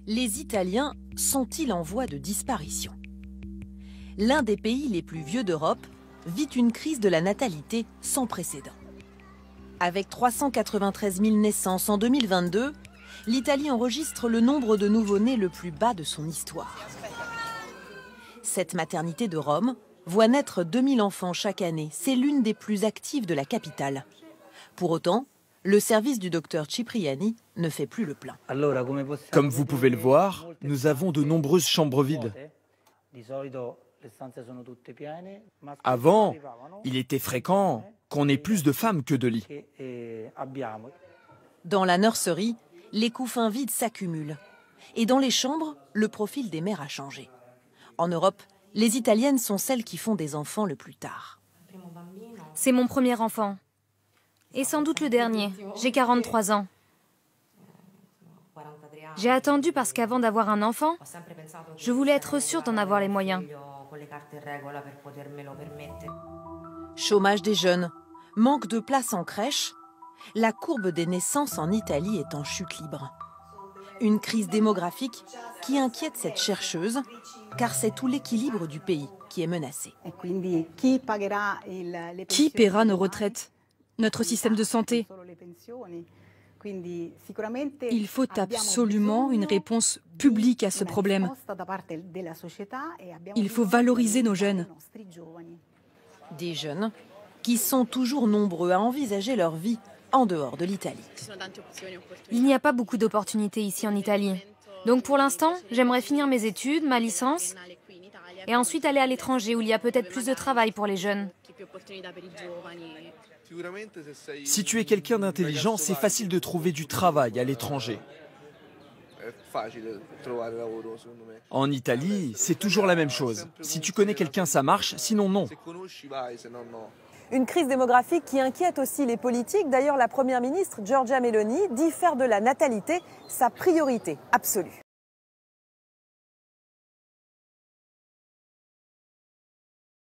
Les Italiens sont-ils en voie de disparition? L'un des pays les plus vieux d'Europe vit une crise de la natalité sans précédent. Avec 393 000 naissances en 2022, l'Italie enregistre le nombre de nouveau-nés le plus bas de son histoire. Cette maternité de Rome voit naître 2000 enfants chaque année. C'est l'une des plus actives de la capitale. Pour autant, le service du docteur Cipriani ne fait plus le plein. Comme vous pouvez le voir, nous avons de nombreuses chambres vides. Avant, il était fréquent qu'on ait plus de femmes que de lits. Dans la nurserie, les couffins vides s'accumulent. Et dans les chambres, le profil des mères a changé. En Europe, les Italiennes sont celles qui font des enfants le plus tard. C'est mon premier enfant. Et sans doute le dernier. J'ai 43 ans. J'ai attendu parce qu'avant d'avoir un enfant, je voulais être sûre d'en avoir les moyens. Chômage des jeunes, manque de place en crèche, la courbe des naissances en Italie est en chute libre. Une crise démographique qui inquiète cette chercheuse, car c'est tout l'équilibre du pays qui est menacé. Qui paiera nos retraites? Notre système de santé? Il faut absolument une réponse publique à ce problème. Il faut valoriser nos jeunes. Des jeunes qui sont toujours nombreux à envisager leur vie en dehors de l'Italie. Il n'y a pas beaucoup d'opportunités ici en Italie. Donc pour l'instant, j'aimerais finir mes études, ma licence, et ensuite aller à l'étranger où il y a peut-être plus de travail pour les jeunes. Si tu es quelqu'un d'intelligent, c'est facile de trouver du travail à l'étranger. En Italie, c'est toujours la même chose. Si tu connais quelqu'un, ça marche, sinon non. Une crise démographique qui inquiète aussi les politiques. D'ailleurs, la première ministre, Giorgia Meloni, dit faire de la natalité sa priorité absolue.